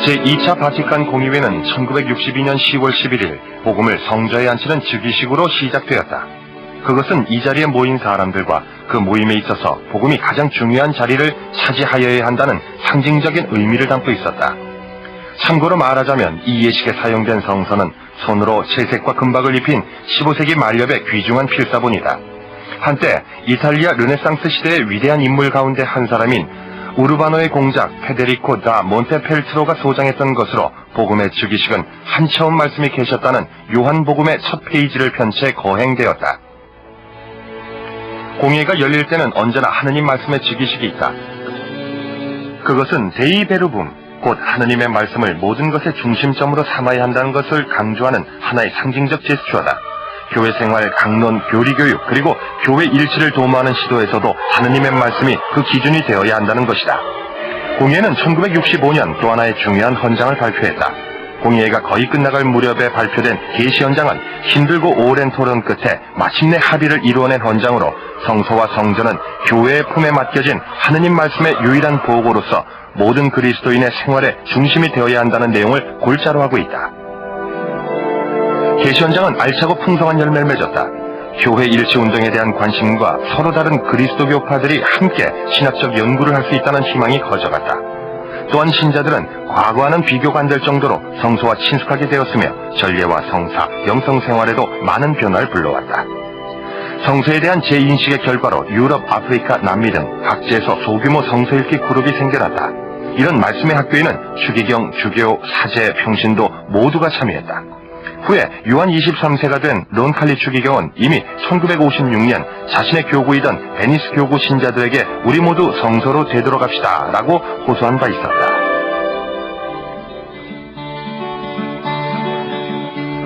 제2차 바티칸 공의회는 1962년 10월 11일 복음을 성전에 앉히는 즉위식으로 시작되었다. 그것은 이 자리에 모인 사람들과 그 모임에 있어서 복음이 가장 중요한 자리를 차지하여야 한다는 상징적인 의미를 담고 있었다. 참고로 말하자면 이 예식에 사용된 성서는 손으로 채색과 금박을 입힌 15세기 말엽의 귀중한 필사본이다. 한때 이탈리아 르네상스 시대의 위대한 인물 가운데 한 사람인 우르바노의 공작 페데리코 다 몬테펠트로가 소장했던 것으로 복음의 즉위식은 한처음 말씀이 계셨다는 요한복음의 첫 페이지를 펼쳐 거행되었다. 공예가 열릴 때는 언제나 하느님 말씀의 즉위식이 있다. 그것은 데이 베르붐, 곧 하느님의 말씀을 모든 것의 중심점으로 삼아야 한다는 것을 강조하는 하나의 상징적 제스처다. 교회 생활, 강론, 교리교육, 그리고 교회 일치를 도모하는 시도에서도 하느님의 말씀이 그 기준이 되어야 한다는 것이다. 공예는 1965년 또 하나의 중요한 헌장을 발표했다. 공예가 거의 끝나갈 무렵에 발표된 계시 헌장은 힘들고 오랜 토론 끝에 마침내 합의를 이루어낸 헌장으로 성서와 성전은 교회의 품에 맡겨진 하느님 말씀의 유일한 보고로서 모든 그리스도인의 생활의 중심이 되어야 한다는 내용을 골자로 하고 있다. 계시 헌장은 알차고 풍성한 열매를 맺었다. 교회 일치 운동에 대한 관심과 서로 다른 그리스도교파들이 함께 신학적 연구를 할 수 있다는 희망이 커져갔다. 또한 신자들은 과거와는 비교가 안 될 정도로 성서와 친숙하게 되었으며 전례와 성사, 영성 생활에도 많은 변화를 불러왔다. 성서에 대한 재인식의 결과로 유럽, 아프리카, 남미 등 각지에서 소규모 성서 읽기 그룹이 생겨났다. 이런 말씀의 학교에는 추기경, 주교, 사제, 평신도 모두가 참여했다. 후에 요한 23세가 된 론칼리 추기경은 이미 1956년 자신의 교구이던 베니스 교구 신자들에게 우리 모두 성서로 되돌아갑시다 라고 호소한 바 있었다.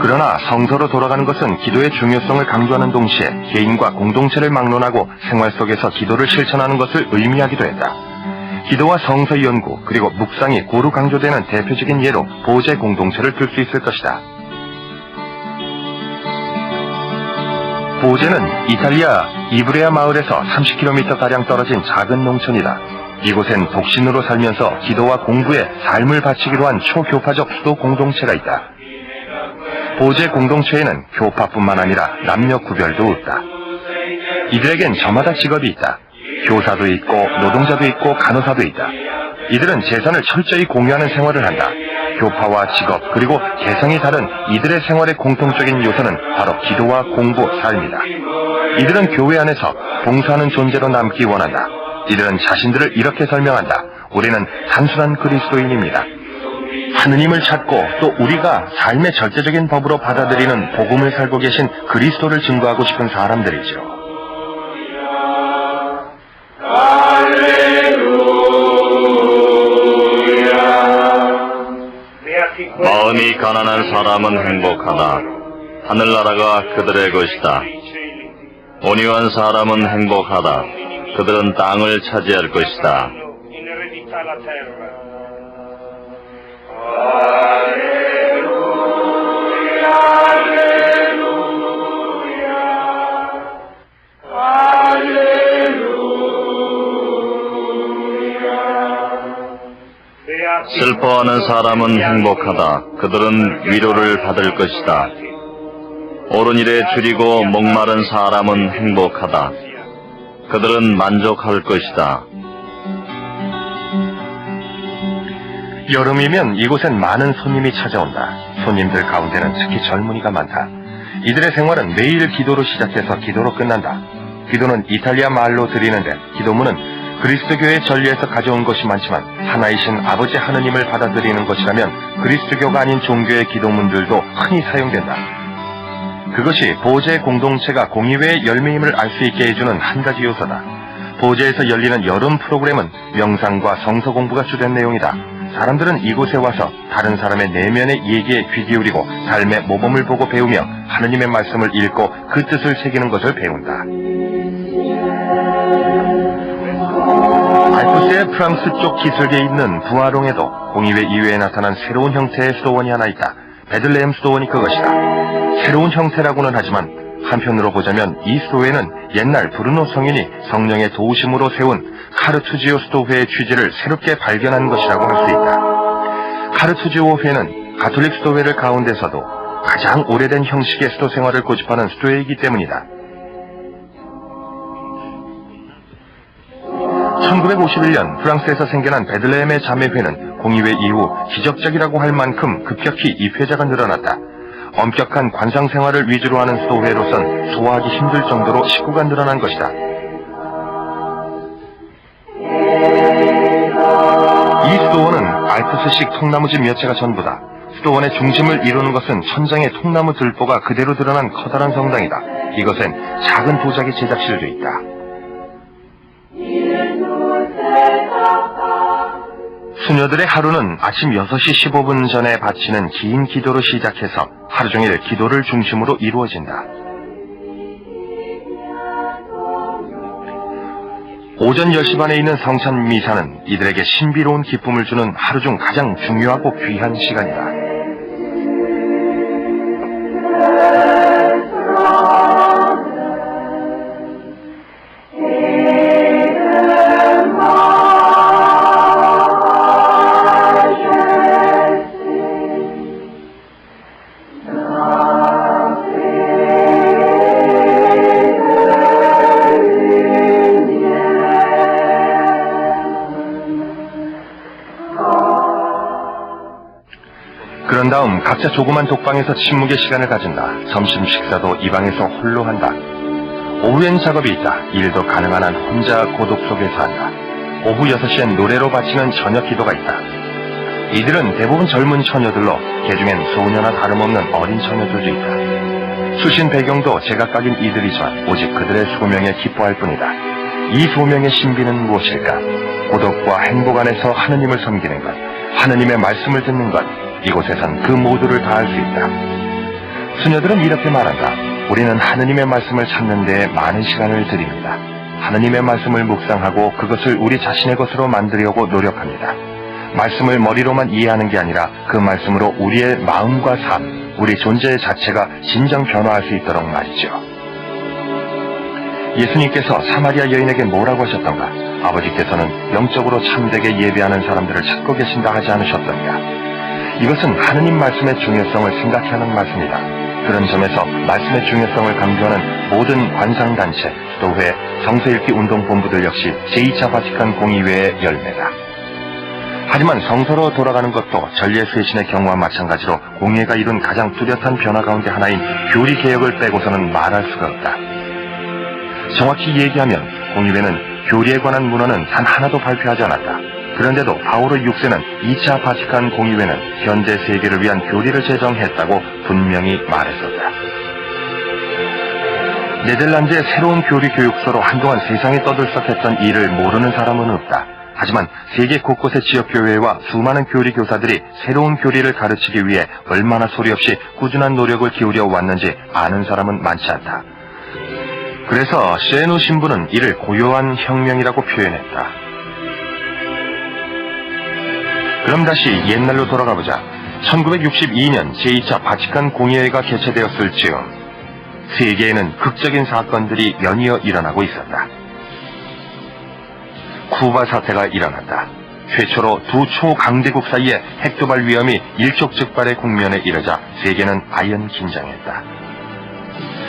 그러나 성서로 돌아가는 것은 기도의 중요성을 강조하는 동시에 개인과 공동체를 막론하고 생활 속에서 기도를 실천하는 것을 의미하기도 했다. 기도와 성서 연구 그리고 묵상이 고루 강조되는 대표적인 예로 보제 공동체를 들 수 있을 것이다. 보제는 이탈리아 이브레아 마을에서 30km가량 떨어진 작은 농촌이다. 이곳엔 독신으로 살면서 기도와 공부에 삶을 바치기로 한 초교파적 수도 공동체가 있다. 보제 공동체에는 교파뿐만 아니라 남녀 구별도 없다. 이들에겐 저마다 직업이 있다. 교사도 있고 노동자도 있고 간호사도 있다. 이들은 재산을 철저히 공유하는 생활을 한다. 교파와 직업 그리고 개성이 다른 이들의 생활의 공통적인 요소는 바로 기도와 공부, 삶이다. 이들은 교회 안에서 봉사하는 존재로 남기 원한다. 이들은 자신들을 이렇게 설명한다. 우리는 단순한 그리스도인입니다. 하느님을 찾고 또 우리가 삶의 절대적인 법으로 받아들이는 복음을 살고 계신 그리스도를 증거하고 싶은 사람들이죠. 마음이 가난한 사람은 행복하다. 하늘나라가 그들의 것이다. 온유한 사람은 행복하다. 그들은 땅을 차지할 것이다. 슬퍼하는 사람은 행복하다. 그들은 위로를 받을 것이다. 옳은 일에 줄이고 목마른 사람은 행복하다. 그들은 만족할 것이다. 여름이면 이곳엔 많은 손님이 찾아온다. 손님들 가운데는 특히 젊은이가 많다. 이들의 생활은 매일 기도로 시작해서 기도로 끝난다. 기도는 이탈리아 말로 드리는데 기도문은 그리스도교의 전례에서 가져온 것이 많지만 하나이신 아버지 하느님을 받아들이는 것이라면 그리스도교가 아닌 종교의 기도문들도 흔히 사용된다. 그것이 보제 공동체가 공의회의 열매임을 알 수 있게 해주는 한 가지 요소다. 보제에서 열리는 여름 프로그램은 명상과 성서 공부가 주된 내용이다. 사람들은 이곳에 와서 다른 사람의 내면의 얘기에 귀 기울이고 삶의 모범을 보고 배우며 하느님의 말씀을 읽고 그 뜻을 새기는 것을 배운다. 알프스의 프랑스 쪽 기슭에 있는 부아롱에도 공의회 이외에 나타난 새로운 형태의 수도원이 하나 있다. 베들레헴 수도원이 그것이다. 새로운 형태라고는 하지만 한편으로 보자면 이 수도회는 옛날 브루노 성인이 성령의 도우심으로 세운 카르투지오 수도회의 취지를 새롭게 발견한 것이라고 할 수 있다. 카르투지오 회는 가톨릭 수도회를 가운데서도 가장 오래된 형식의 수도 생활을 고집하는 수도회이기 때문이다. 1951년 프랑스에서 생겨난 베들레헴의 자매회는 공의회 이후 기적적이라고 할 만큼 급격히 입회자가 늘어났다. 엄격한 관상 생활을 위주로 하는 수도회로선 소화하기 힘들 정도로 식구가 늘어난 것이다. 이 수도원은 알프스식 통나무집 몇 채가 전부다. 수도원의 중심을 이루는 것은 천장에 통나무 들보가 그대로 드러난 커다란 성당이다. 이것엔 작은 도자기 제작실도 있다. 수녀들의 하루는 아침 6시 15분 전에 바치는 긴 기도로 시작해서 하루 종일 기도를 중심으로 이루어진다. 오전 10시 반에 있는 성찬 미사는 이들에게 신비로운 기쁨을 주는 하루 중 가장 중요하고 귀한 시간이다. 그런 다음 각자 조그만 독방에서 침묵의 시간을 가진다. 점심 식사도 이 방에서 홀로 한다. 오후엔 작업이 있다. 일도 가능한 한 혼자 고독 속에서 한다. 오후 6시엔 노래로 바치는 저녁 기도가 있다. 이들은 대부분 젊은 처녀들로 개중엔 소녀나 다름없는 어린 처녀들도 있다. 수신 배경도 제각각인 이들이지만 오직 그들의 소명에 기뻐할 뿐이다. 이 소명의 신비는 무엇일까? 고독과 행복 안에서 하느님을 섬기는 것, 하느님의 말씀을 듣는 것, 이곳에선 그 모두를 다 할 수 있다. 수녀들은 이렇게 말한다. 우리는 하느님의 말씀을 찾는 데 많은 시간을 들입니다. 하느님의 말씀을 묵상하고 그것을 우리 자신의 것으로 만들려고 노력합니다. 말씀을 머리로만 이해하는 게 아니라 그 말씀으로 우리의 마음과 삶, 우리 존재 자체가 진정 변화할 수 있도록 말이죠. 예수님께서 사마리아 여인에게 뭐라고 하셨던가? 아버지께서는 영적으로 참되게 예배하는 사람들을 찾고 계신다 하지 않으셨던가? 이것은 하느님 말씀의 중요성을 생각해 하는 말씀이다. 그런 점에서 말씀의 중요성을 강조하는 모든 관상단체, 수도회, 성서읽기 운동본부들 역시 제2차 바티칸 공의회의 열매다. 하지만 성서로 돌아가는 것도 전례쇄신의 경우와 마찬가지로 공의회가 이룬 가장 뚜렷한 변화 가운데 하나인 교리개혁을 빼고서는 말할 수가 없다. 정확히 얘기하면 공의회는 교리에 관한 문헌은 단 하나도 발표하지 않았다. 그런데도 바오로 6세는 2차 바티칸 공의회는 현대 세계를 위한 교리를 제정했다고 분명히 말했었다. 네덜란드의 새로운 교리 교육서로 한동안 세상에 떠들썩했던 일을 모르는 사람은 없다. 하지만 세계 곳곳의 지역교회와 수많은 교리 교사들이 새로운 교리를 가르치기 위해 얼마나 소리 없이 꾸준한 노력을 기울여 왔는지 아는 사람은 많지 않다. 그래서 셰누 신부는 이를 고요한 혁명이라고 표현했다. 그럼 다시 옛날로 돌아가보자. 1962년 제2차 바티칸 공의회가 개최되었을 즈음 세계에는 극적인 사건들이 연이어 일어나고 있었다. 쿠바 사태가 일어났다. 최초로 두 초강대국 사이에 핵도발 위험이 일촉즉발의 국면에 이르자 세계는 아연 긴장했다.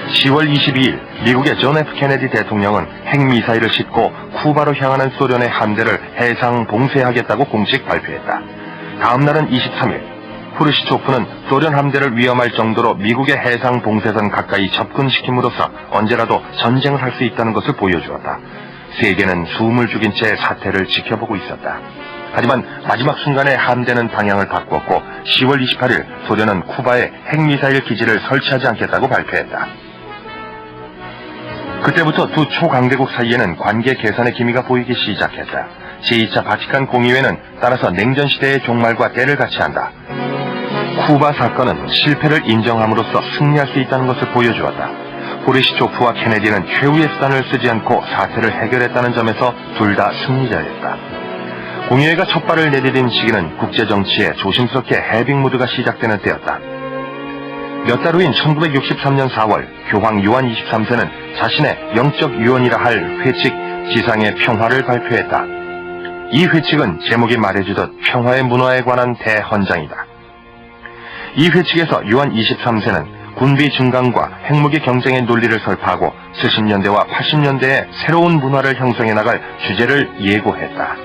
10월 22일 미국의 존 F 케네디 대통령은 핵미사일을 싣고 쿠바로 향하는 소련의 함대를 해상 봉쇄하겠다고 공식 발표했다. 다음 날은 23일 후르시초프는 소련 함대를 위험할 정도로 미국의 해상 봉쇄선 가까이 접근시킴으로써 언제라도 전쟁을 할 수 있다는 것을 보여주었다. 세계는 숨을 죽인 채 사태를 지켜보고 있었다. 하지만 마지막 순간에 함대는 방향을 바꾸었고 10월 28일 소련은 쿠바에 핵미사일 기지를 설치하지 않겠다고 발표했다. 그때부터 두 초강대국 사이에는 관계 개선의 기미가 보이기 시작했다. 제2차 바티칸 공의회는 따라서 냉전시대의 종말과 때를 같이 한다. 쿠바 사건은 실패를 인정함으로써 승리할 수 있다는 것을 보여주었다. 후르시초프와 케네디는 최후의 수단을 쓰지 않고 사태를 해결했다는 점에서 둘 다 승리자였다. 공의회가 첫 발을 내디딘 시기는 국제정치에 조심스럽게 해빙 무드가 시작되는 때였다. 몇 달 후인 1963년 4월 교황 요한 23세는 자신의 영적 유언이라 할 회칙 지상의 평화를 발표했다. 이 회칙은 제목이 말해주듯 평화의 문화에 관한 대헌장이다. 이 회칙에서 유한 23세는 군비 증강과 핵무기 경쟁의 논리를 설파하고 70년대와 80년대에 새로운 문화를 형성해 나갈 주제를 예고했다.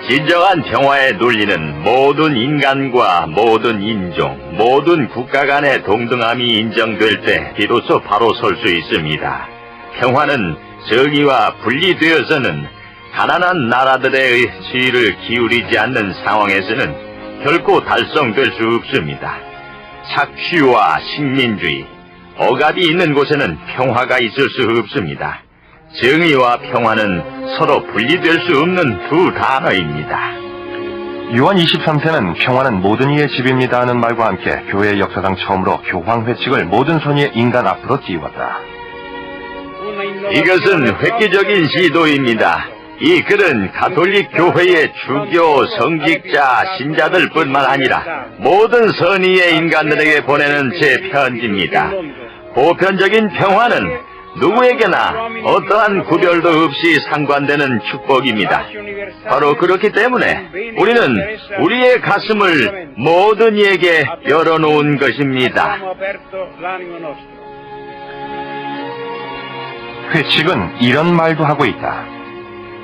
진정한 평화의 논리는 모든 인간과 모든 인종, 모든 국가 간의 동등함이 인정될 때 비로소 바로 설 수 있습니다. 평화는 정의와 분리되어서는 가난한 나라들의 주의를 기울이지 않는 상황에서는 결코 달성될 수 없습니다. 착취와 식민주의, 억압이 있는 곳에는 평화가 있을 수 없습니다. 정의와 평화는 서로 분리될 수 없는 두 단어입니다. 유한 23세는 평화는 모든 이의 집입니다 하는 말과 함께 교회 역사상 처음으로 교황 회칙을 모든 선의의 인간 앞으로 띄웠다. 이것은 획기적인 시도입니다. 이 글은 가톨릭 교회의 주교, 성직자, 신자들뿐만 아니라 모든 선의의 인간들에게 보내는 제 편지입니다. 보편적인 평화는 누구에게나 어떠한 구별도 없이 상관되는 축복입니다. 바로 그렇기 때문에 우리는 우리의 가슴을 모든 이에게 열어놓은 것입니다. 회칙은 이런 말도 하고 있다.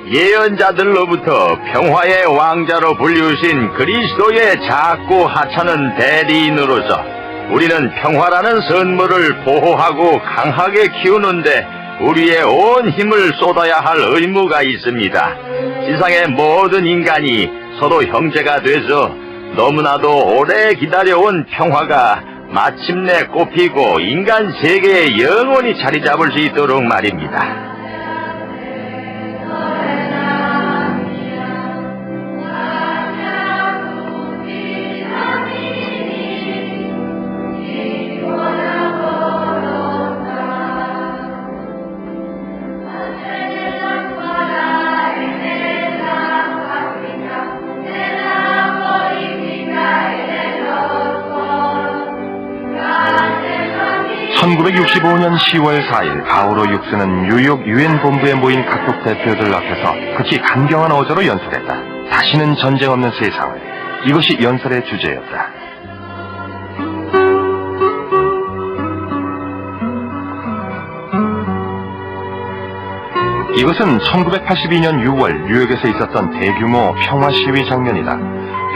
예언자들로부터 평화의 왕자로 불리우신 그리스도의 작고 하찮은 대리인으로서 우리는 평화라는 선물을 보호하고 강하게 키우는데 우리의 온 힘을 쏟아야 할 의무가 있습니다. 지상의 모든 인간이 서로 형제가 돼서 너무나도 오래 기다려온 평화가 마침내 꽃피고 인간 세계에 영원히 자리 잡을 수 있도록 말입니다. 1965년 10월 4일 바오로 6세는 뉴욕 유엔 본부에 모인 각국 대표들 앞에서 극히 강경한 어조로 연설했다. 다시는 전쟁 없는 세상을. 이것이 연설의 주제였다. 이것은 1982년 6월 뉴욕에서 있었던 대규모 평화 시위 장면이다.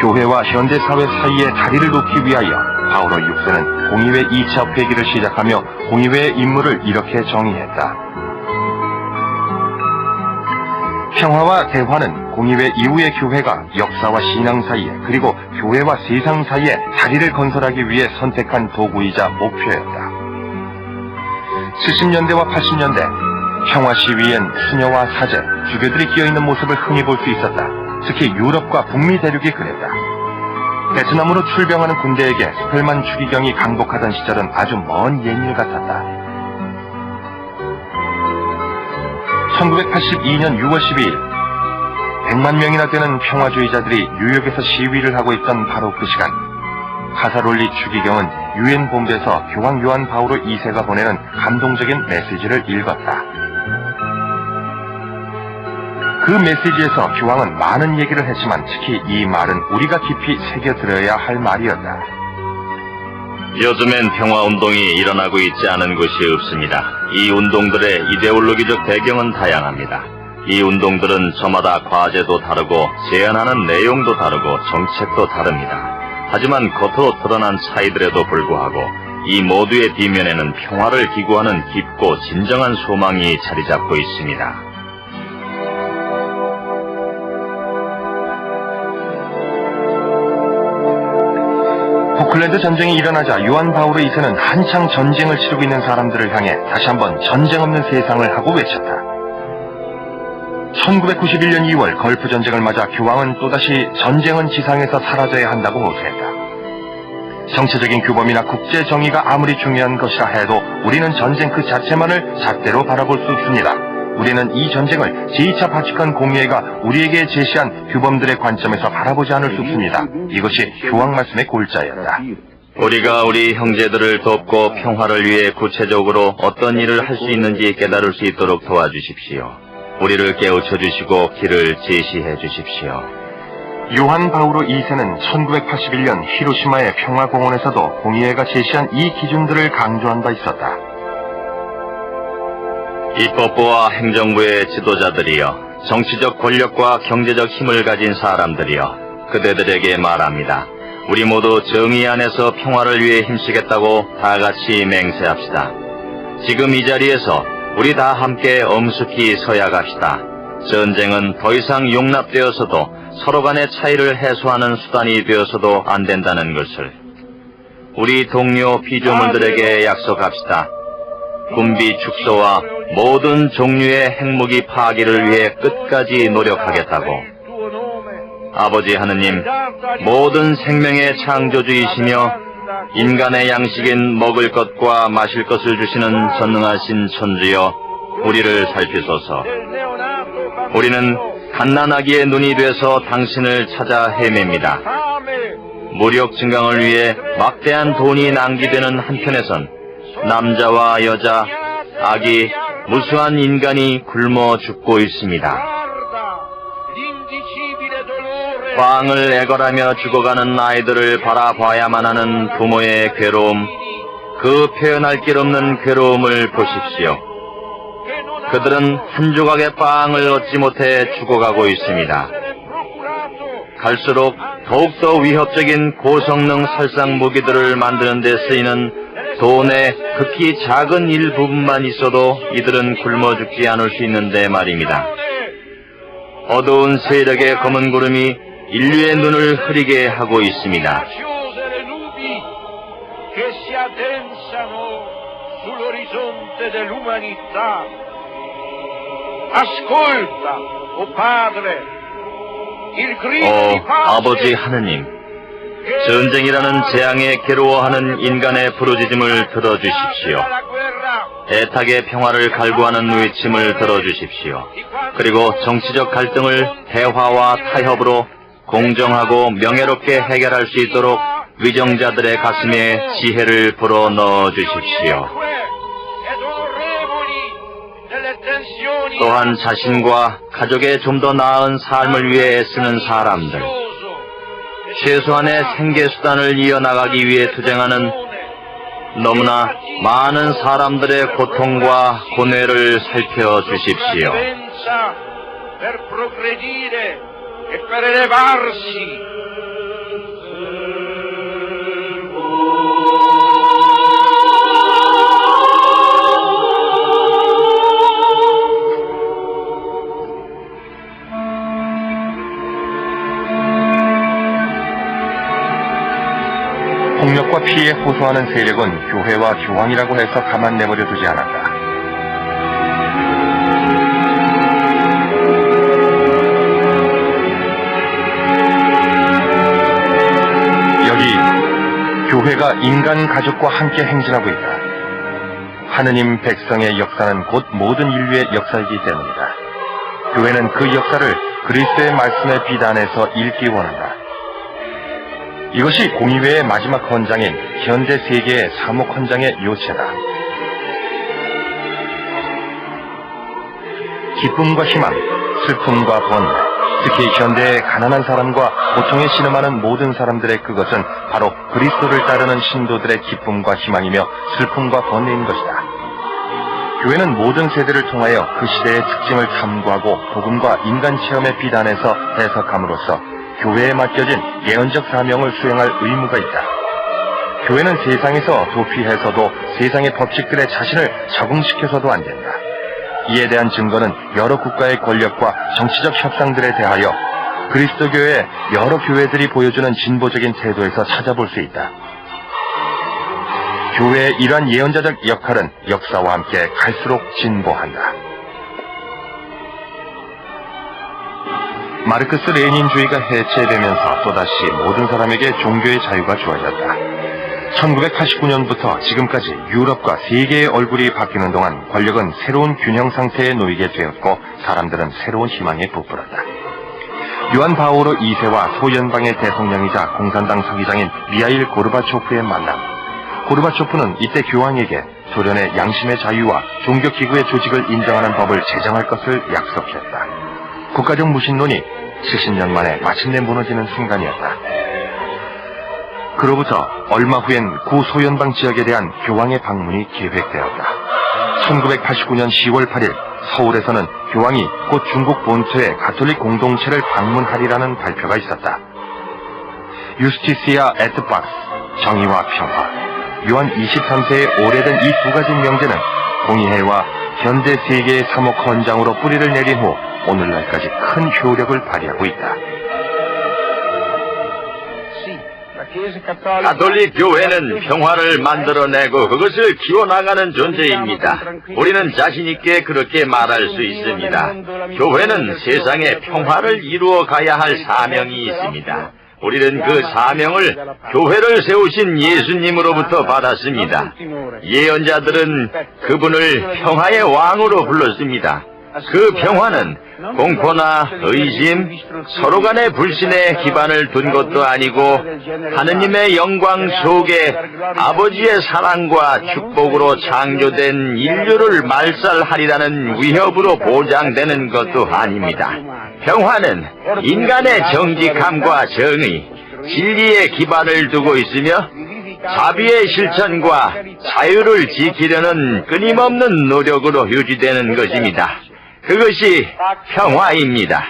교회와 현대사회 사이의 다리를 놓기 위하여 바오로 6세는 공의회 2차 회기를 시작하며 공의회의 임무를 이렇게 정의했다. 평화와 대화는 공의회 이후의 교회가 역사와 신앙 사이에 그리고 교회와 세상 사이에 다리를 건설하기 위해 선택한 도구이자 목표였다. 70년대와 80년대 평화 시위엔 수녀와 사제, 주교들이 끼어있는 모습을 흔히 볼 수 있었다. 특히 유럽과 북미 대륙이 그랬다. 베트남으로 출병하는 군대에게 스펠만 추기경이 강복하던 시절은 아주 먼 옛일 같았다. 1982년 6월 12일 100만 명이나 되는 평화주의자들이 뉴욕에서 시위를 하고 있던 바로 그 시간 카사롤리 추기경은 유엔 본부에서 교황 요한 바오로 2세가 보내는 감동적인 메시지를 읽었다. 그 메시지에서 교황은 많은 얘기를 했지만 특히 이 말은 우리가 깊이 새겨들어야 할 말이었다. 요즘엔 평화운동이 일어나고 있지 않은 곳이 없습니다. 이 운동들의 이데올로기적 배경은 다양합니다. 이 운동들은 저마다 과제도 다르고 제안하는 내용도 다르고 정책도 다릅니다. 하지만 겉으로 드러난 차이들에도 불구하고 이 모두의 뒷면에는 평화를 기구하는 깊고 진정한 소망이 자리 잡고 있습니다. 포클랜드 전쟁이 일어나자 요한 바오로 2세는 한창 전쟁을 치르고 있는 사람들을 향해 다시 한번 전쟁 없는 세상을 하고 외쳤다. 1991년 2월 걸프 전쟁을 맞아 교황은 또다시 전쟁은 지상에서 사라져야 한다고 호소했다. 정치적인 규범이나 국제 정의가 아무리 중요한 것이라 해도 우리는 전쟁 그 자체만을 잣대로 바라볼 수 없습니다. 우리는 이 전쟁을 제2차 바티칸 공의회가 우리에게 제시한 규범들의 관점에서 바라보지 않을 수 없습니다. 이것이 교황 말씀의 골자였다. 우리가 우리 형제들을 돕고 평화를 위해 구체적으로 어떤 일을 할 수 있는지 깨달을 수 있도록 도와주십시오. 우리를 깨우쳐 주시고 길을 제시해 주십시오. 요한 바오로 2세는 1981년 히로시마의 평화공원에서도 공의회가 제시한 이 기준들을 강조한 바 있었다. 입법부와 행정부의 지도자들이여, 정치적 권력과 경제적 힘을 가진 사람들이여, 그대들에게 말합니다. 우리 모두 정의 안에서 평화를 위해 힘쓰겠다고 다 같이 맹세합시다. 지금 이 자리에서 우리 다 함께 엄숙히 서야 갑시다. 전쟁은 더 이상 용납되어서도 서로 간의 차이를 해소하는 수단이 되어서도 안 된다는 것을 우리 동료 피조물들에게 약속합시다. 군비 축소와 모든 종류의 핵무기 파기를 위해 끝까지 노력하겠다고. 아버지 하느님, 모든 생명의 창조주이시며 인간의 양식인 먹을 것과 마실 것을 주시는 전능하신 천주여, 우리를 살피소서. 우리는 갓난아기의 눈이 돼서 당신을 찾아 헤맵니다. 무력 증강을 위해 막대한 돈이 낭비되는 한편에선 남자와 여자, 아기, 무수한 인간이 굶어 죽고 있습니다. 빵을 애걸하며 죽어가는 아이들을 바라봐야만 하는 부모의 괴로움, 그 표현할 길 없는 괴로움을 보십시오. 그들은 한 조각의 빵을 얻지 못해 죽어가고 있습니다. 갈수록 더욱더 위협적인 고성능 살상 무기들을 만드는 데 쓰이는 돈의 극히 작은 일부분만 있어도 이들은 굶어 죽지 않을 수 있는데 말입니다. 어두운 세력의 검은 구름이 인류의 눈을 흐리게 하고 있습니다. 아버지 하느님, 전쟁이라는 재앙에 괴로워하는 인간의 부르짖음을 들어주십시오. 애타게 평화를 갈구하는 외침을 들어주십시오. 그리고 정치적 갈등을 대화와 타협으로 공정하고 명예롭게 해결할 수 있도록 위정자들의 가슴에 지혜를 불어 넣어 주십시오. 또한 자신과 가족의 좀 더 나은 삶을 위해 애쓰는 사람들, 최소한의 생계수단을 이어나가기 위해 투쟁하는 너무나 많은 사람들의 고통과 고뇌를 살펴주십시오. 폭력과 피해에 호소하는 세력은 교회와 교황이라고 해서 가만 내버려 두지 않았다. 여기 교회가 인간 가족과 함께 행진하고 있다. 하느님 백성의 역사는 곧 모든 인류의 역사이기 때문이다. 교회는 그 역사를 그리스도의 말씀의 비단에서 읽기 원한다. 이것이 공의회의 마지막 헌장인 현대 세계의 사목 헌장의 요체다. 기쁨과 희망, 슬픔과 번뇌, 특히 현대의 가난한 사람과 고통에 신음하는 모든 사람들의 그것은 바로 그리스도를 따르는 신도들의 기쁨과 희망이며 슬픔과 번뇌인 것이다. 교회는 모든 세대를 통하여 그 시대의 특징을 탐구하고 복음과 인간 체험의 비단에서 해석함으로써 교회에 맡겨진 예언적 사명을 수행할 의무가 있다. 교회는 세상에서 도피해서도 세상의 법칙들에 자신을 적응시켜서도 안 된다. 이에 대한 증거는 여러 국가의 권력과 정치적 협상들에 대하여 그리스도교의 여러 교회들이 보여주는 진보적인 태도에서 찾아볼 수 있다. 교회의 이러한 예언자적 역할은 역사와 함께 갈수록 진보한다. 마르크스 레닌주의가 해체되면서 또다시 모든 사람에게 종교의 자유가 주어졌다. 1989년부터 지금까지 유럽과 세계의 얼굴이 바뀌는 동안 권력은 새로운 균형 상태에 놓이게 되었고 사람들은 새로운 희망에 부풀었다. 요한 바오로 2세와 소연방의 대통령이자 공산당 서기장인 미하일 고르바초프의 만남, 고르바초프는 이때 교황에게 소련의 양심의 자유와 종교기구의 조직을 인정하는 법을 제정할 것을 약속했다. 국가적 무신론이 70년 만에 마침내 무너지는 순간이었다. 그로부터 얼마 후엔 구소연방 지역에 대한 교황의 방문이 계획되었다. 1989년 10월 8일 서울에서는 교황이 곧 중국 본토의 가톨릭 공동체를 방문하리라는 발표가 있었다. 유스티시아 에트박스, 정의와 평화, 요한 23세의 오래된 이 두 가지 명제는 공의회와 현대 세계의 사목 헌장으로 뿌리를 내린 후 오늘날까지 큰 효력을 발휘하고 있다. 가톨릭 교회는 평화를 만들어내고 그것을 키워나가는 존재입니다. 우리는 자신있게 그렇게 말할 수 있습니다. 교회는 세상에 평화를 이루어 가야 할 사명이 있습니다. 우리는 그 사명을 교회를 세우신 예수님으로부터 받았습니다. 예언자들은 그분을 평화의 왕으로 불렀습니다. 그 평화는 공포나 의심, 서로 간의 불신에 기반을 둔 것도 아니고 하느님의 영광 속에 아버지의 사랑과 축복으로 창조된 인류를 말살하리라는 위협으로 보장되는 것도 아닙니다. 평화는 인간의 정직함과 정의, 진리에 기반을 두고 있으며 자비의 실천과 자유를 지키려는 끊임없는 노력으로 유지되는 것입니다. 그것이 평화입니다.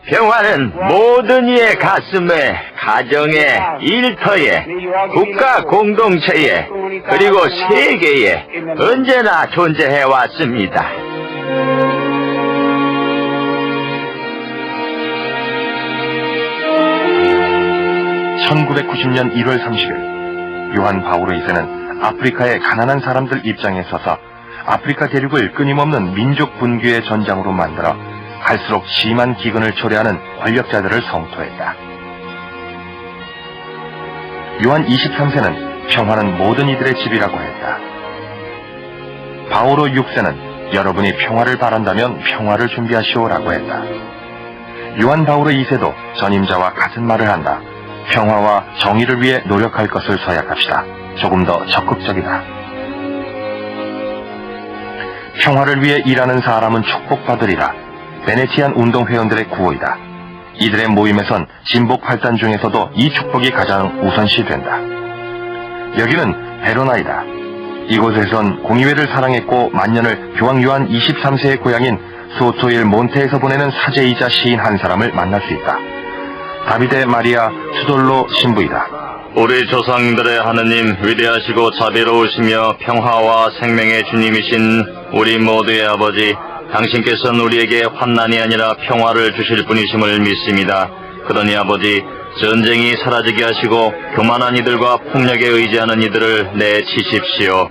평화는 모든 이의 가슴에, 가정에, 일터에, 국가 공동체에, 그리고 세계에 언제나 존재해 왔습니다. 1990년 1월 30일 요한 바오로 2세는 아프리카의 가난한 사람들 입장에 서서 아프리카 대륙을 끊임없는 민족 분규의 전장으로 만들어 갈수록 심한 기근을 초래하는 권력자들을 성토했다. 요한 23세는 평화는 모든 이들의 집이라고 했다. 바오로 6세는 여러분이 평화를 바란다면 평화를 준비하시오라고 했다. 요한 바오로 2세도 전임자와 같은 말을 한다. 평화와 정의를 위해 노력할 것을 서약합시다. 조금 더 적극적이다. 평화를 위해 일하는 사람은 축복받으리라. 베네치안 운동회원들의 구호이다. 이들의 모임에선 진복 팔단 중에서도 이 축복이 가장 우선시된다. 여기는 베로나이다. 이곳에선 공의회를 사랑했고 만년을 교황 요한 23세의 고향인 소토일 몬테에서 보내는 사제이자 시인 한 사람을 만날 수 있다. 다비데 마리아 투돌로 신부이다. 우리 조상들의 하느님, 위대하시고 자비로우시며 평화와 생명의 주님이신 우리 모두의 아버지, 당신께서는 우리에게 환난이 아니라 평화를 주실 분이심을 믿습니다. 그러니 아버지, 전쟁이 사라지게 하시고 교만한 이들과 폭력에 의지하는 이들을 내치십시오.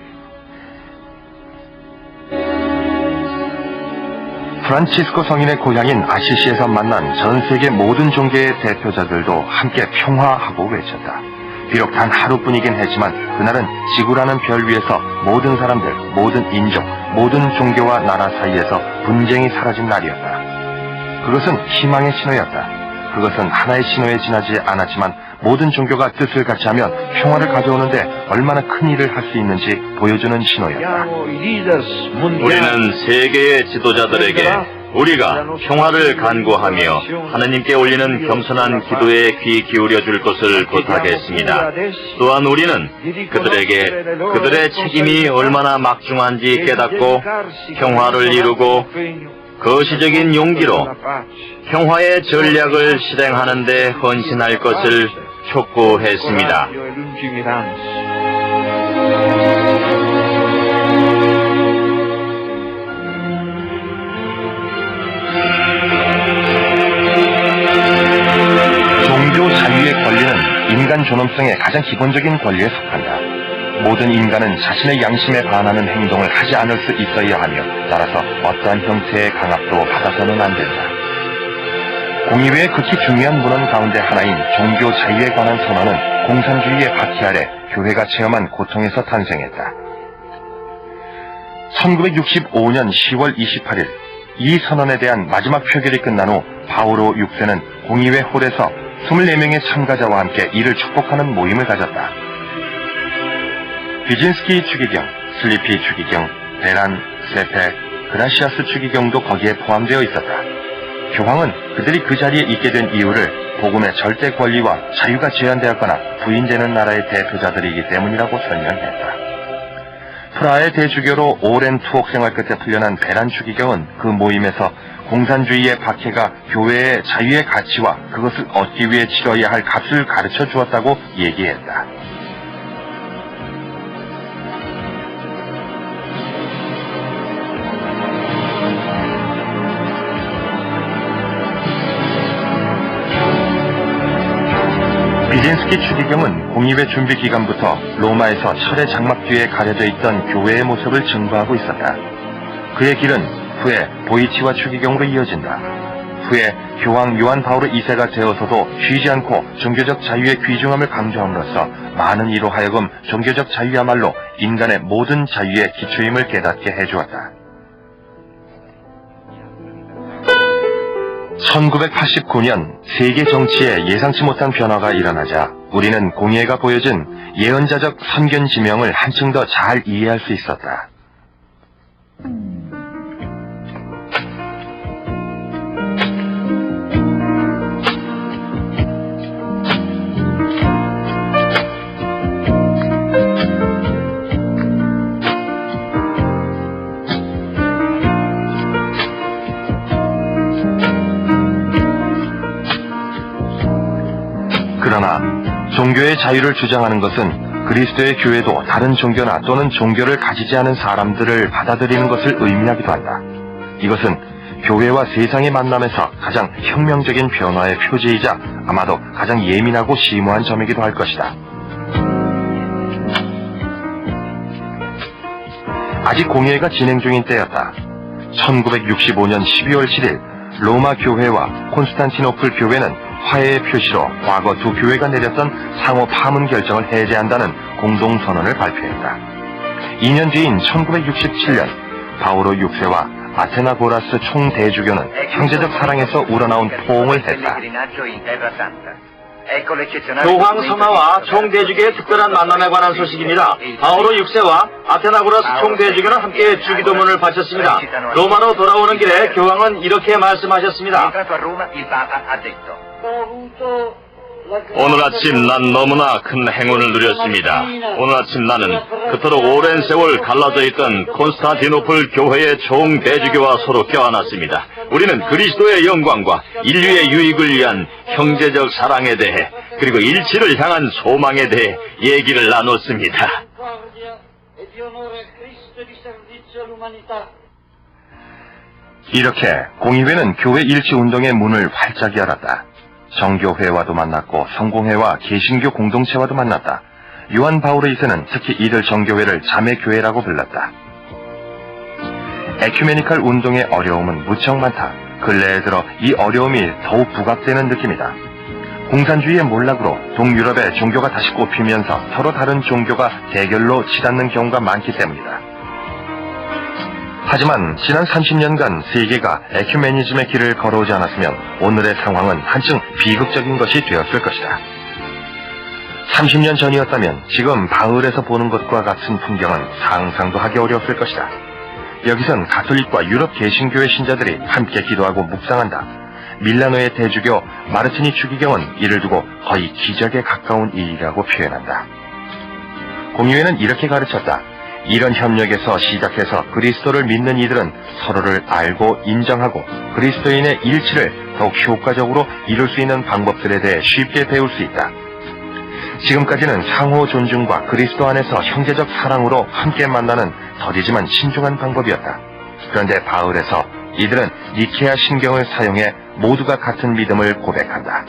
프란치스코 성인의 고향인 아시시에서 만난 전 세계 모든 종교의 대표자들도 함께 평화하고 외쳤다. 비록 단 하루뿐이긴 했지만 그날은 지구라는 별 위에서 모든 사람들, 모든 인종, 모든 종교와 나라 사이에서 분쟁이 사라진 날이었다. 그것은 희망의 신호였다. 그것은 하나의 신호에 지나지 않았지만 모든 종교가 뜻을 같이 하면 평화를 가져오는데 얼마나 큰 일을 할 수 있는지 보여주는 신호였다. 우리는 세계의 지도자들에게 우리가 평화를 간구하며 하느님께 올리는 겸손한 기도에 귀 기울여 줄 것을 부탁했습니다. 또한 우리는 그들에게 그들의 책임이 얼마나 막중한지 깨닫고 평화를 이루고 거시적인 용기로 평화의 전략을 실행하는 데 헌신할 것을 촉구했습니다. 종교 자유의 권리는 인간 존엄성의 가장 기본적인 권리에 속한다. 모든 인간은 자신의 양심에 반하는 행동을 하지 않을 수 있어야 하며 따라서 어떠한 형태의 강압도 받아서는 안 된다. 공의회의 극히 중요한 문헌 가운데 하나인 종교 자유에 관한 선언은 공산주의의 바퀴 아래 교회가 체험한 고통에서 탄생했다. 1965년 10월 28일 이 선언에 대한 마지막 표결이 끝난 후 바오로 6세는 공의회 홀에서 24명의 참가자와 함께 이를 축복하는 모임을 가졌다. 비진스키 추기경, 슬리피 추기경, 베란, 세페, 그라시아스 추기경도 거기에 포함되어 있었다. 교황은 그들이 그 자리에 있게 된 이유를 복음의 절대 권리와 자유가 제한되었거나 부인되는 나라의 대표자들이기 때문이라고 설명했다. 프라하의 대주교로 오랜 투옥 생활 끝에 풀려난 베란 추기경은 그 모임에서 공산주의의 박해가 교회의 자유의 가치와 그것을 얻기 위해 치러야 할 값을 가르쳐 주었다고 얘기했다. 비진스키 추기경은 공의회 준비 기간부터 로마에서 철의 장막 뒤에 가려져 있던 교회의 모습을 증거하고 있었다. 그의 길은 후에 보이치와 추기경으로 이어진다. 후에 교황 요한 바오르 2세가 되어서도 쉬지 않고 종교적 자유의 귀중함을 강조함으로써 많은 이로 하여금 종교적 자유야말로 인간의 모든 자유의 기초임을 깨닫게 해주었다. 1989년 세계 정치에 예상치 못한 변화가 일어나자 우리는 공의회가 보여준 예언자적 선견 지명을 한층 더 잘 이해할 수 있었다. 그러나 종교의 자유를 주장하는 것은 그리스도의 교회도 다른 종교나 또는 종교를 가지지 않은 사람들을 받아들이는 것을 의미하기도 한다. 이것은 교회와 세상의 만남에서 가장 혁명적인 변화의 표제이자 아마도 가장 예민하고 심오한 점이기도 할 것이다. 아직 공의회가 진행 중인 때였다. 1965년 12월 7일 로마 교회와 콘스탄티노플 교회는 화해의 표시로 과거 두 교회가 내렸던 상호 파문 결정을 해제한다는 공동선언을 발표했다. 2년 뒤인 1967년 바오로 6세와 아테나고라스 총대주교는 형제적 사랑에서 우러나온 포옹을 했다. 교황 성하와 총대주교의 특별한 만남에 관한 소식입니다. 바오로 6세와 아테나고라스 총대주교는 함께 주기도문을 바쳤습니다. 로마로 돌아오는 길에 교황은 이렇게 말씀하셨습니다. 오늘 아침 난 너무나 큰 행운을 누렸습니다. 오늘 아침 나는 그토록 오랜 세월 갈라져 있던 콘스탄티노플 교회의 총대주교와 서로 껴안았습니다. 우리는 그리스도의 영광과 인류의 유익을 위한 형제적 사랑에 대해 그리고 일치를 향한 소망에 대해 얘기를 나눴습니다. 이렇게 공의회는 교회 일치운동의 문을 활짝 열었다. 정교회와도 만났고 성공회와 개신교 공동체와도 만났다. 요한 바오르 2세는 특히 이들 정교회를 자매교회라고 불렀다. 에큐메니컬 운동의 어려움은 무척 많다. 근래에 들어 이 어려움이 더욱 부각되는 느낌이다. 공산주의의 몰락으로 동유럽의 종교가 다시 꼽히면서 서로 다른 종교가 대결로 치닫는 경우가 많기 때문이다. 하지만 지난 30년간 세계가 에큐메니즘의 길을 걸어오지 않았으면 오늘의 상황은 한층 비극적인 것이 되었을 것이다. 30년 전이었다면 지금 바울에서 보는 것과 같은 풍경은 상상도 하기 어려웠을 것이다. 여기선 가톨릭과 유럽 개신교의 신자들이 함께 기도하고 묵상한다. 밀라노의 대주교 마르티니 추기경은 이를 두고 거의 기적에 가까운 일이라고 표현한다. 공의회는 이렇게 가르쳤다. 이런 협력에서 시작해서 그리스도를 믿는 이들은 서로를 알고 인정하고 그리스도인의 일치를 더욱 효과적으로 이룰 수 있는 방법들에 대해 쉽게 배울 수 있다. 지금까지는 상호 존중과 그리스도 안에서 형제적 사랑으로 함께 만나는 더디지만 신중한 방법이었다. 그런데 바울에서 이들은 니케아 신경을 사용해 모두가 같은 믿음을 고백한다.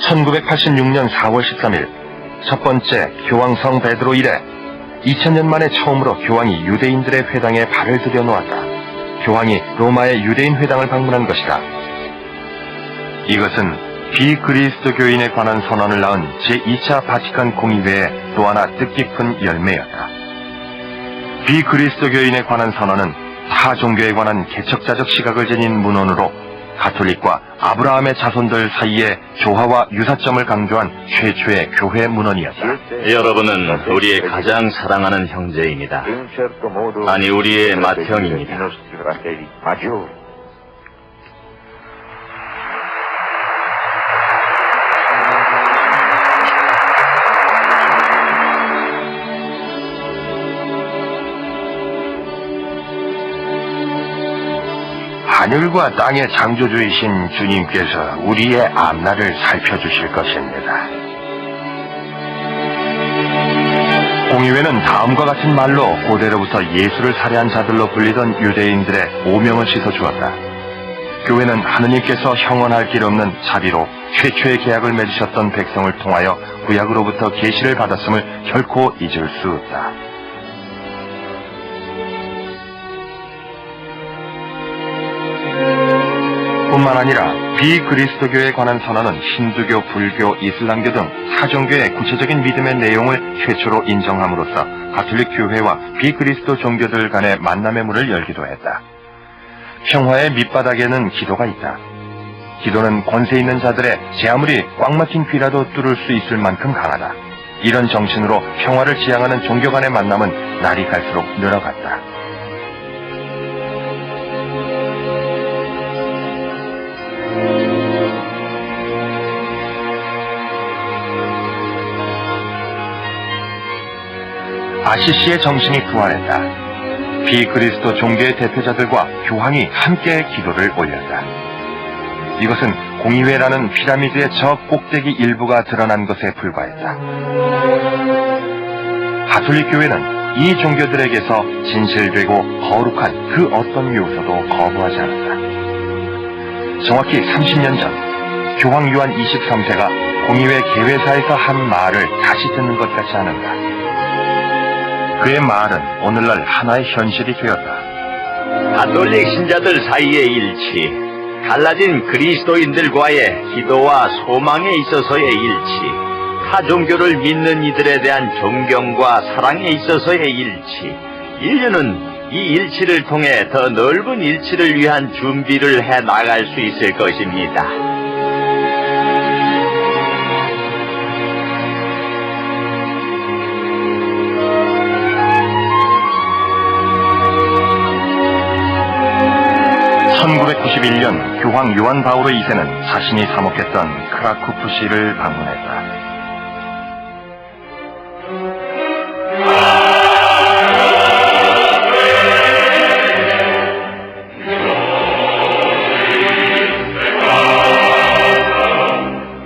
(1986년 4월 13일) 첫 번째 교황성 베드로 이래 2000년 만에 처음으로 교황이 유대인들의 회당에 발을 들여놓았다. 교황이 로마의 유대인 회당을 방문한 것이다. 이것은 비그리스도교인에 관한 선언을 낳은 제2차 바티칸 공의회의 또 하나 뜻깊은 열매였다. 비그리스도교인에 관한 선언은 타 종교에 관한 개척자적 시각을 지닌 문헌으로 가톨릭과 아브라함의 자손들 사이의 조화와 유사점을 강조한 최초의 교회 문헌이었다. 여러분은 우리의 가장 사랑하는 형제입니다. 아니, 우리의 맏형입니다. 하늘과 땅의 창조주이신 주님께서 우리의 앞날을 살펴주실 것입니다. 공의회는 다음과 같은 말로 고대로부터 예수를 살해한 자들로 불리던 유대인들의 오명을 씻어주었다. 교회는 하느님께서 형언할 길 없는 자비로 최초의 계약을 맺으셨던 백성을 통하여 구약으로부터 계시를 받았음을 결코 잊을 수 없다. 뿐만 아니라 비그리스도교에 관한 선언은 힌두교, 불교, 이슬람교 등 타종교의 구체적인 믿음의 내용을 최초로 인정함으로써 가톨릭 교회와 비그리스도 종교들 간의 만남의 문을 열기도 했다. 평화의 밑바닥에는 기도가 있다. 기도는 권세 있는 자들의 제 아무리 꽉 막힌 귀라도 뚫을 수 있을 만큼 강하다. 이런 정신으로 평화를 지향하는 종교 간의 만남은 날이 갈수록 늘어갔다. 아시시의 정신이 부활했다. 비그리스도 종교의 대표자들과 교황이 함께 기도를 올렸다. 이것은 공의회라는 피라미드의 저 꼭대기 일부가 드러난 것에 불과했다. 가톨릭 교회는 이 종교들에게서 진실되고 거룩한 그 어떤 요소도 거부하지 않았다. 정확히 30년 전 교황 요한 23세가 공의회 개회사에서 한 말을 다시 듣는 것 같지 않은가. 그의 말은 오늘날 하나의 현실이 되었다. 가톨릭 신자들 사이의 일치, 갈라진 그리스도인들과의 기도와 소망에 있어서의 일치, 타 종교를 믿는 이들에 대한 존경과 사랑에 있어서의 일치, 인류는 이 일치를 통해 더 넓은 일치를 위한 준비를 해 나갈 수 있을 것입니다. (1991년) 교황 요한 바오로 2세는 자신이 사목했던 크라쿠프시를 방문했다.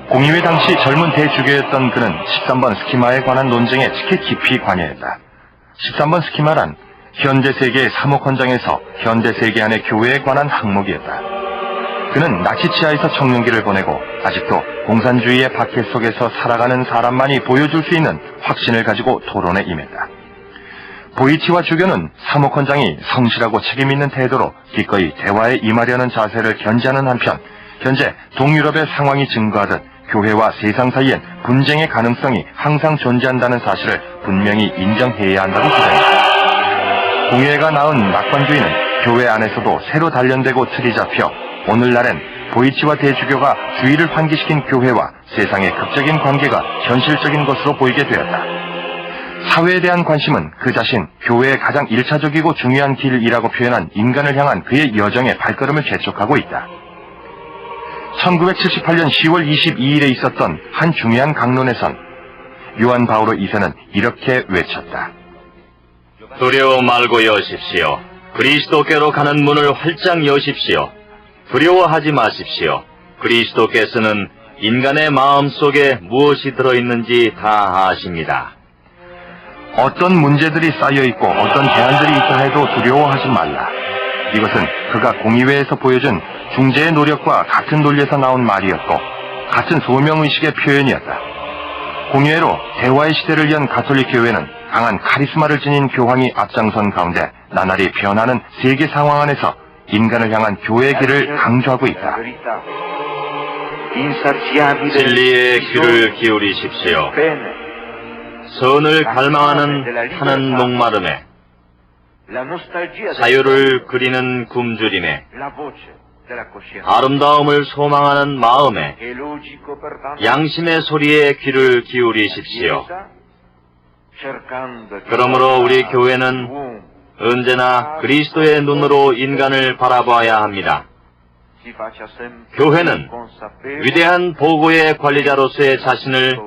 공의회 당시 젊은 대주교였던 그는 13번 스키마에 관한 논쟁에 특히 깊이 관여했다. 13번 스키마란 현대 세계의 사목헌장에서 현대 세계 안의 교회에 관한 항목이었다. 그는 나치 치하에서 청년기를 보내고 아직도 공산주의의 박해 속에서 살아가는 사람만이 보여줄 수 있는 확신을 가지고 토론에 임했다. 보이치와 주교는 사목헌장이 성실하고 책임있는 태도로 기꺼이 대화에 임하려는 자세를 견지하는 한편 현재 동유럽의 상황이 증거하듯 교회와 세상 사이엔 분쟁의 가능성이 항상 존재한다는 사실을 분명히 인정해야 한다고 주장했다. 공의회가 낳은 낙관주의는 교회 안에서도 새로 단련되고 틀이 잡혀 오늘날엔 보이치와 대주교가 주의를 환기시킨 교회와 세상의 극적인 관계가 현실적인 것으로 보이게 되었다. 사회에 대한 관심은 그 자신 교회의 가장 1차적이고 중요한 길이라고 표현한 인간을 향한 그의 여정의 발걸음을 재촉하고 있다. 1978년 10월 22일에 있었던 한 중요한 강론에선 요한 바오로 2세는 이렇게 외쳤다. 두려워 말고 여십시오. 그리스도께로 가는 문을 활짝 여십시오. 두려워하지 마십시오. 그리스도께서는 인간의 마음 속에 무엇이 들어있는지 다 아십니다. 어떤 문제들이 쌓여있고 어떤 제한들이 있다 해도 두려워하지 말라. 이것은 그가 공의회에서 보여준 중재의 노력과 같은 논리에서 나온 말이었고 같은 소명의식의 표현이었다. 공의회로 대화의 시대를 연 가톨릭 교회는 강한 카리스마를 지닌 교황이 앞장선 가운데 나날이 변하는 세계 상황 안에서 인간을 향한 교회의 길을 강조하고 있다. 진리의 귀를 기울이십시오. 선을 갈망하는 타는 목마름에, 자유를 그리는 굶주림에, 아름다움을 소망하는 마음에, 양심의 소리에 귀를 기울이십시오. 그러므로 우리 교회는 언제나 그리스도의 눈으로 인간을 바라봐야 합니다. 교회는 위대한 보고의 관리자로서의 자신을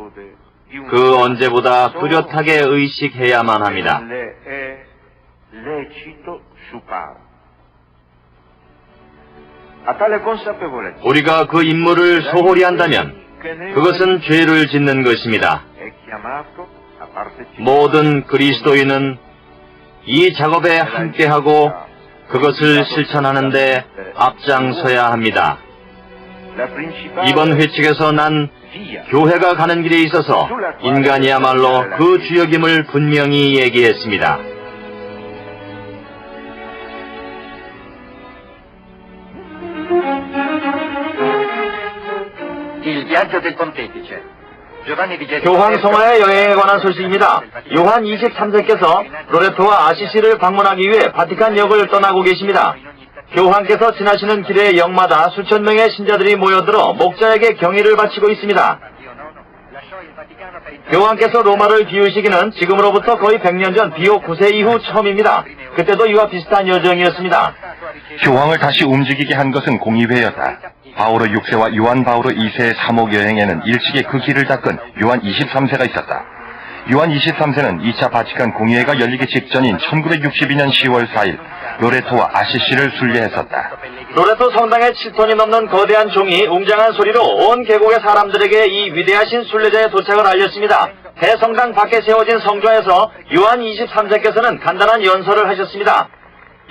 그 언제보다 뚜렷하게 의식해야만 합니다. 우리가 그 임무를 소홀히 한다면 그것은 죄를 짓는 것입니다. 모든 그리스도인은 이 작업에 함께하고 그것을 실천하는 데 앞장서야 합니다. 이번 회칙에서 난 교회가 가는 길에 있어서 인간이야말로 그 주역임을 분명히 얘기했습니다. 교황 성화의 여행에 관한 소식입니다. 요한 23세께서 로레토와 아시시를 방문하기 위해 바티칸역을 떠나고 계십니다. 교황께서 지나시는 길의 역마다 수천 명의 신자들이 모여들어 목자에게 경의를 바치고 있습니다. 교황께서 로마를 비우시기는 지금으로부터 거의 100년 전 비오 9세 이후 처음입니다. 그때도 이와 비슷한 여정이었습니다. 교황을 다시 움직이게 한 것은 공의회였다. 바오로 6세와 요한 바오로 2세의 3옥 여행에는 일찍이 그 길을 닦은 요한 23세가 있었다. 요한 23세는 2차 바티칸 공의회가 열리기 직전인 1962년 10월 4일 로레토와 아시시를 순례했었다. 로레토 성당에 7톤이 넘는 거대한 종이 웅장한 소리로 온 계곡의 사람들에게 이 위대하신 순례자의 도착을 알렸습니다. 대성당 밖에 세워진 성좌에서 요한 23세께서는 간단한 연설을 하셨습니다.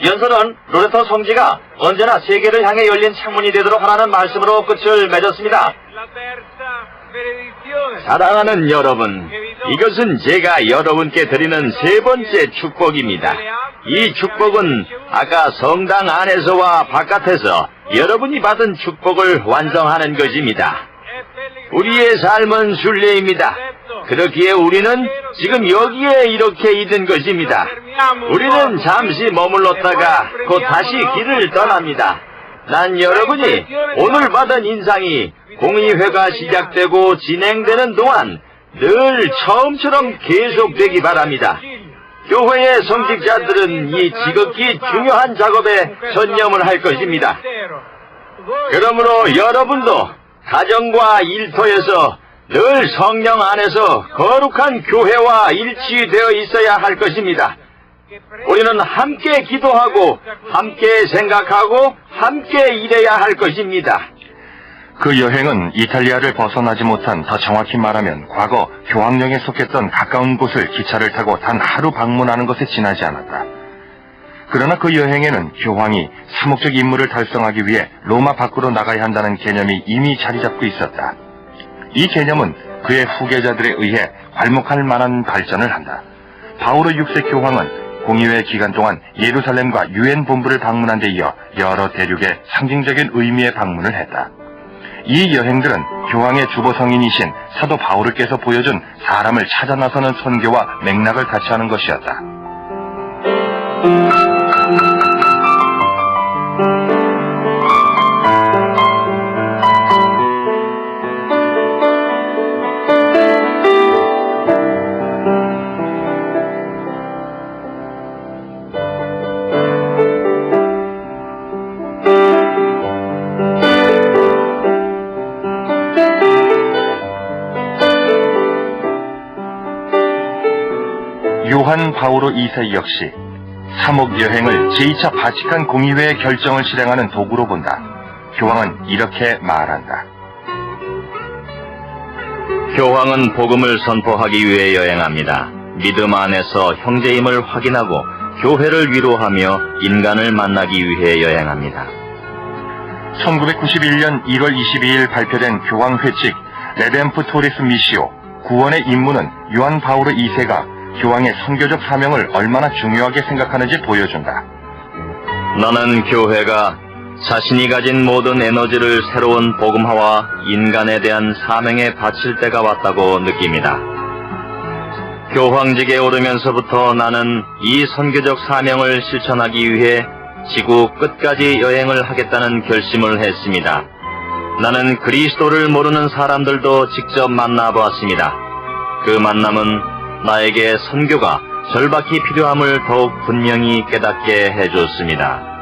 연설은 로레토 성지가 언제나 세계를 향해 열린 창문이 되도록 하라는 말씀으로 끝을 맺었습니다. 사랑하는 여러분, 이것은 제가 여러분께 드리는 세 번째 축복입니다. 이 축복은 아까 성당 안에서와 바깥에서 여러분이 받은 축복을 완성하는 것입니다. 우리의 삶은 순례입니다. 그렇기에 우리는 지금 여기에 이렇게 있는 것입니다. 우리는 잠시 머물렀다가 곧 다시 길을 떠납니다. 난 여러분이 오늘 받은 인상이 공의회가 시작되고 진행되는 동안 늘 처음처럼 계속되기 바랍니다. 교회의 성직자들은 이 지극히 중요한 작업에 전념을 할 것입니다. 그러므로 여러분도 가정과 일터에서 늘 성령 안에서 거룩한 교회와 일치되어 있어야 할 것입니다. 우리는 함께 기도하고 함께 생각하고 함께 일해야 할 것입니다. 그 여행은 이탈리아를 벗어나지 못한, 더 정확히 말하면 과거 교황령에 속했던 가까운 곳을 기차를 타고 단 하루 방문하는 것에 지나지 않았다. 그러나 그 여행에는 교황이 사목적 임무를 달성하기 위해 로마 밖으로 나가야 한다는 개념이 이미 자리 잡고 있었다. 이 개념은 그의 후계자들에 의해 괄목할 만한 발전을 한다. 바오로 6세 교황은 공의회 기간 동안 예루살렘과 유엔 본부를 방문한 데 이어 여러 대륙의 상징적인 의미의 방문을 했다. 이 여행들은 교황의 주보성인이신 사도 바오르께서 보여준 사람을 찾아 나서는 선교와 맥락을 같이 하는 것이었다. 요한 바오로 2세 역시 3옥 여행을 제2차 바티칸 공의회의 결정을 실행하는 도구로 본다. 교황은 이렇게 말한다. 교황은 복음을 선포하기 위해 여행합니다. 믿음 안에서 형제임을 확인하고 교회를 위로하며 인간을 만나기 위해 여행합니다. 1991년 1월 22일 발표된 교황 회칙 레뎀프토리스 미시오, 구원의 임무는 요한 바오르 2세가 교황의 선교적 사명을 얼마나 중요하게 생각하는지 보여준다. 나는 교회가 자신이 가진 모든 에너지를 새로운 복음화와 인간에 대한 사명에 바칠 때가 왔다고 느낍니다. 교황직에 오르면서부터 나는 이 선교적 사명을 실천하기 위해 지구 끝까지 여행을 하겠다는 결심을 했습니다. 나는 그리스도를 모르는 사람들도 직접 만나보았습니다. 그 만남은 나에게 선교가 절박히 필요함을 더욱 분명히 깨닫게 해줬습니다.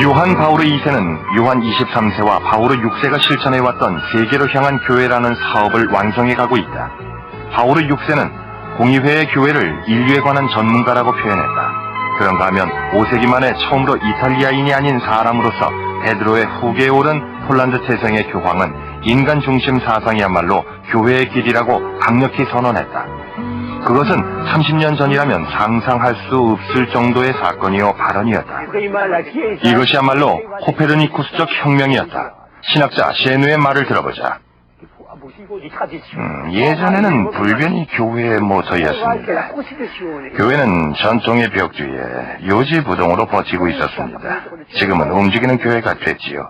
요한 바오르 2세는 요한 23세와 바오르 6세가 실천해왔던 세계로 향한 교회라는 사업을 완성해 가고 있다. 바오르 6세는 공의회의 교회를 인류에 관한 전문가라고 표현했다. 그런가 하면 5세기 만에 처음으로 이탈리아인이 아닌 사람으로서 베드로의 후계에 오른 폴란드 태생의 교황은 인간 중심 사상이야말로 교회의 길이라고 강력히 선언했다. 그것은 30년 전이라면 상상할 수 없을 정도의 사건이요 발언이었다. 이것이야말로 코페르니쿠스적 혁명이었다. 신학자 셰누의 말을 들어보자. 예전에는 불변이 교회의 모토였습니다. 교회는 전통의 벽주에 요지부동으로 버티고 있었습니다. 지금은 움직이는 교회가 됐지요.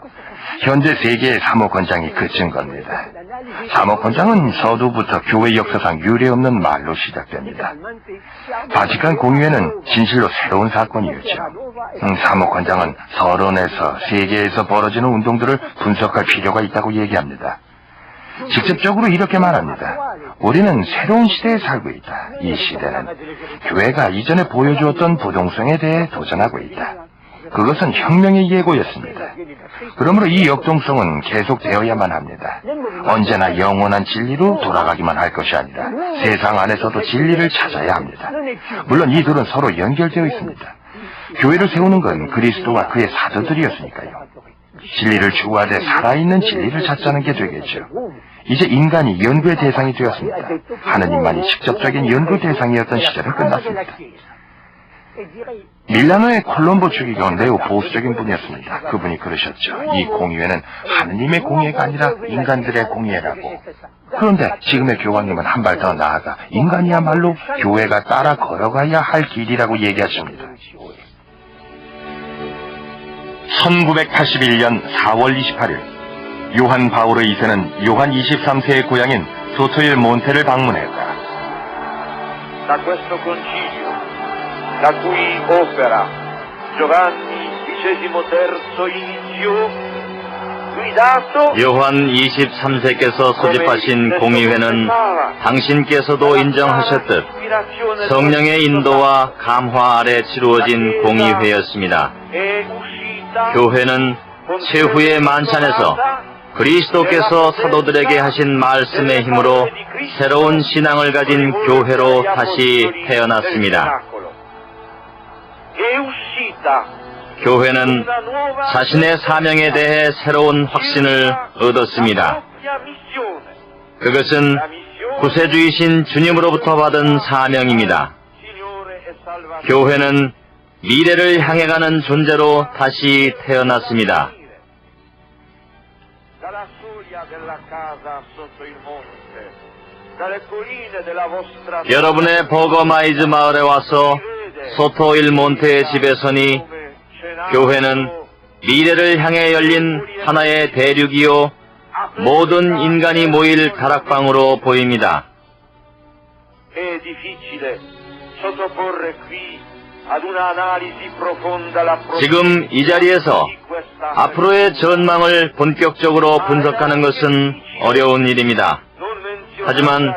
현재 세계의 사모권장이 그친 겁니다. 사모권장은 서두부터 교회 역사상 유례없는 말로 시작됩니다. 바티칸 공의회는 진실로 새로운 사건이었죠. 사모권장은 서론에서 세계에서 벌어지는 운동들을 분석할 필요가 있다고 얘기합니다. 직접적으로 이렇게 말합니다. 우리는 새로운 시대에 살고 있다. 이 시대는 교회가 이전에 보여주었던 부동성에 대해 도전하고 있다. 그것은 혁명의 예고였습니다. 그러므로 이 역동성은 계속되어야만 합니다. 언제나 영원한 진리로 돌아가기만 할 것이 아니라 세상 안에서도 진리를 찾아야 합니다. 물론 이 둘은 서로 연결되어 있습니다. 교회를 세우는 건 그리스도와 그의 사도들이었으니까요. 진리를 추구하되 살아있는 진리를 찾자는 게 되겠죠. 이제 인간이 연구의 대상이 되었습니다. 하느님만이 직접적인 연구 대상이었던 시절은 끝났습니다. 밀라노의 콜롬보 주기경은 매우 보수적인 분이었습니다. 그분이 그러셨죠. 이 공의회는 하느님의 공의회가 아니라 인간들의 공의회라고. 그런데 지금의 교황님은 한 발 더 나아가 인간이야말로 교회가 따라 걸어가야 할 길이라고 얘기하십니다. 1981년 4월 28일 요한 바오르 2세는 요한 23세의 고향인 소토일 몬테를 방문했다. Da questo concilio, la cui opera Giovanni XXIII iniziò, guidato 요한 23세께서 소집하신 공의회는 당신께서도 인정하셨듯 성령의 인도와 감화 아래 치루어진 공의회였습니다. 교회는 최후의 만찬에서 그리스도께서 사도들에게 하신 말씀의 힘으로 새로운 신앙을 가진 교회로 다시 태어났습니다. 교회는 자신의 사명에 대해 새로운 확신을 얻었습니다. 그것은 구세주이신 주님으로부터 받은 사명입니다. 교회는 미래를 향해 가는 존재로 다시 태어났습니다. 여러분의 버거마이즈 마을에 와서 소토일 몬테의 집에 서니 교회는 미래를 향해 열린 하나의 대륙이요 모든 인간이 모일 다락방으로 보입니다. È difficile sottoporre qui ad un'analisi profonda la 지금 이 자리에서 앞으로의 전망을 본격적으로 분석하는 것은 어려운 일입니다. 하지만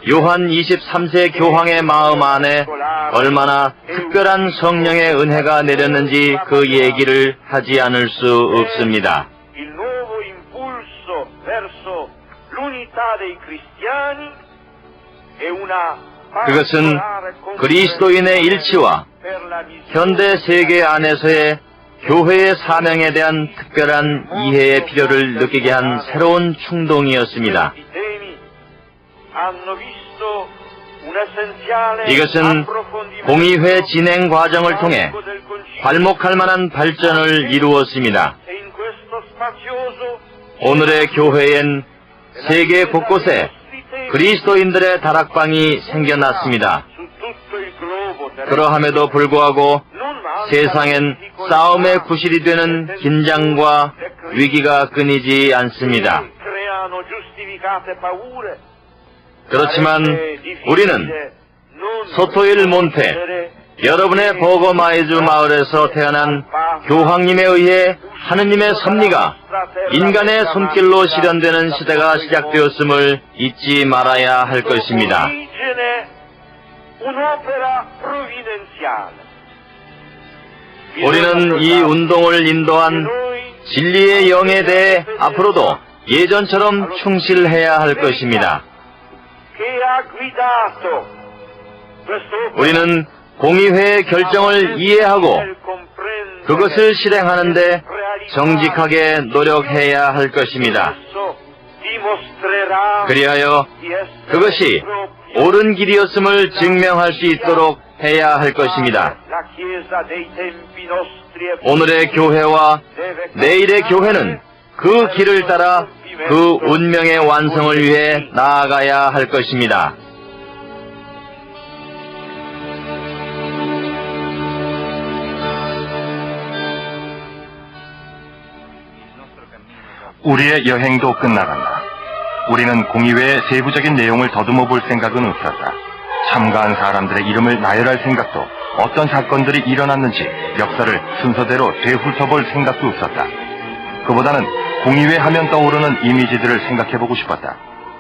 요한 23세 교황의 마음 안에 얼마나 특별한 성령의 은혜가 내렸는지 그 얘기를 하지 않을 수 없습니다. Il nuovo impulso verso l'unità dei cristiani è una 그것은 그리스도인의 일치와 현대 세계 안에서의 교회의 사명에 대한 특별한 이해의 필요를 느끼게 한 새로운 충동이었습니다. 이것은 공의회 진행 과정을 통해 괄목할 만한 발전을 이루었습니다. 오늘의 교회엔 세계 곳곳에 그리스도인들의 다락방이 생겨났습니다. 그러함에도 불구하고 세상엔 싸움의 구실이 되는 긴장과 위기가 끊이지 않습니다. 그렇지만 우리는 소토일 몬테, 여러분의 버거마이즈 마을에서 태어난 교황님에 의해 하느님의 섭리가 인간의 손길로 실현되는 시대가 시작되었음을 잊지 말아야 할 것입니다. 우리는 이 운동을 인도한 진리의 영에 대해 앞으로도 예전처럼 충실해야 할 것입니다. 우리는 공의회의 결정을 이해하고 그것을 실행하는데 정직하게 노력해야 할 것입니다. 그리하여 그것이 옳은 길이었음을 증명할 수 있도록 해야 할 것입니다. 오늘의 교회와 내일의 교회는 그 길을 따라 그 운명의 완성을 위해 나아가야 할 것입니다. 우리의 여행도 끝나간다. 우리는 공의회의 세부적인 내용을 더듬어 볼 생각은 없었다. 참가한 사람들의 이름을 나열할 생각도, 어떤 사건들이 일어났는지 역사를 순서대로 되훑어볼 생각도 없었다. 그보다는 공의회 하면 떠오르는 이미지들을 생각해보고 싶었다.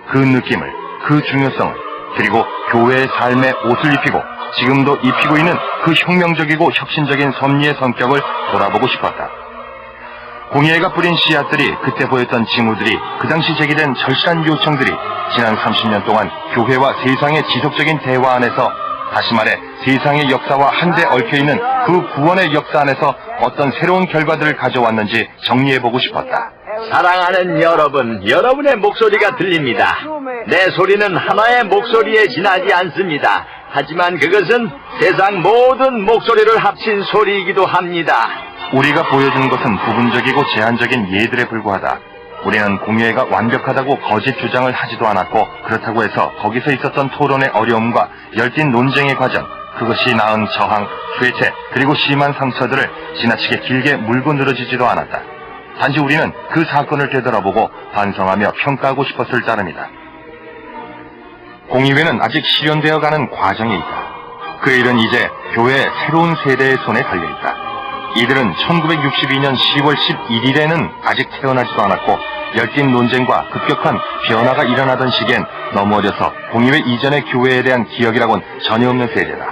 그 느낌을, 그 중요성을, 그리고 교회의 삶에 옷을 입히고 지금도 입히고 있는 그 혁명적이고 혁신적인 섭리의 성격을 돌아보고 싶었다. 공의회가 뿌린 씨앗들이, 그때 보였던 징후들이, 그 당시 제기된 절실한 요청들이 지난 30년 동안 교회와 세상의 지속적인 대화 안에서, 다시 말해 세상의 역사와 한데 얽혀있는 그 구원의 역사 안에서 어떤 새로운 결과들을 가져왔는지 정리해보고 싶었다. 사랑하는 여러분, 여러분의 목소리가 들립니다. 내 소리는 하나의 목소리에 지나지 않습니다. 하지만 그것은 세상 모든 목소리를 합친 소리이기도 합니다. 우리가 보여주는 것은 부분적이고 제한적인 예들에 불과하다. 우리는 공의회가 완벽하다고 거짓 주장을 하지도 않았고, 그렇다고 해서 거기서 있었던 토론의 어려움과 열띤 논쟁의 과정, 그것이 낳은 저항, 쇠퇴, 그리고 심한 상처들을 지나치게 길게 물고 늘어지지도 않았다. 단지 우리는 그 사건을 되돌아보고 반성하며 평가하고 싶었을 따름이다. 공의회는 아직 실현되어가는 과정에 있다. 그 일은 이제 교회의 새로운 세대의 손에 달려있다. 이들은 1962년 10월 11일에는 아직 태어나지도 않았고, 열띤 논쟁과 급격한 변화가 일어나던 시기엔 너무 어려서 공의회 이전의 교회에 대한 기억이라곤 전혀 없는 세대다.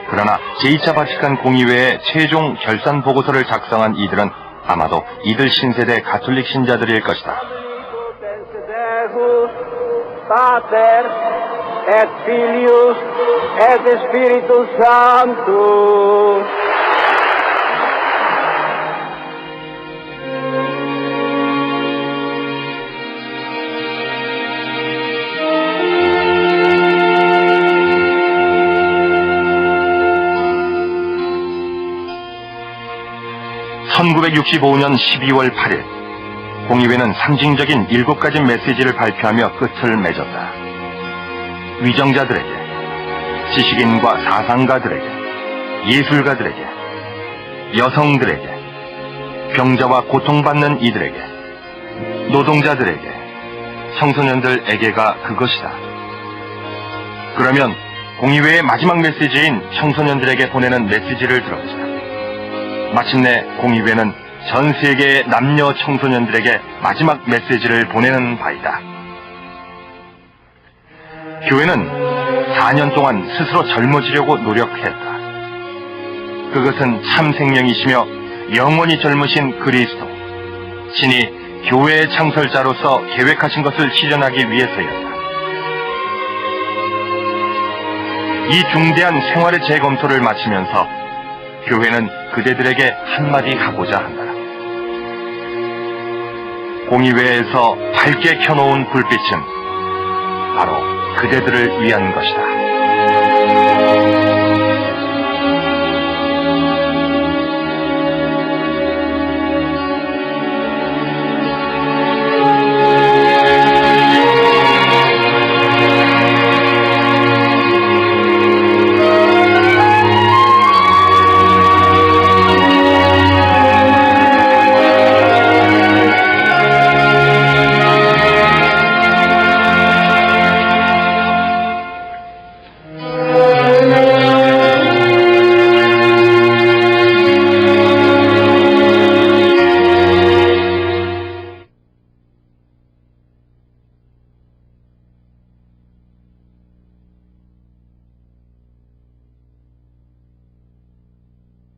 그러나 제2차 바티칸 공의회의 최종 결산 보고서를 작성한 이들은 아마도 이들 신세대 가톨릭 신자들일 것이다. Pater et Filius et Spiritus Sanctus. (1965년 12월 8일) 공의회는 상징적인 7가지 메시지를 발표하며 끝을 맺었다. 위정자들에게, 지식인과 사상가들에게, 예술가들에게, 여성들에게, 병자와 고통받는 이들에게, 노동자들에게, 청소년들에게가 그것이다. 그러면 공의회의 마지막 메시지인 청소년들에게 보내는 메시지를 들어보자. 마침내 공의회는 전 세계의 남녀 청소년들에게 마지막 메시지를 보내는 바이다. 교회는 4년 동안 스스로 젊어지려고 노력했다. 그것은 참 생명이시며 영원히 젊으신 그리스도, 신이 교회의 창설자로서 계획하신 것을 실현하기 위해서였다. 이 중대한 생활의 재검토를 마치면서 교회는 그대들에게 한마디 하고자 한다. 공의회에서 밝게 켜놓은 불빛은 바로 그대들을 위한 것이다.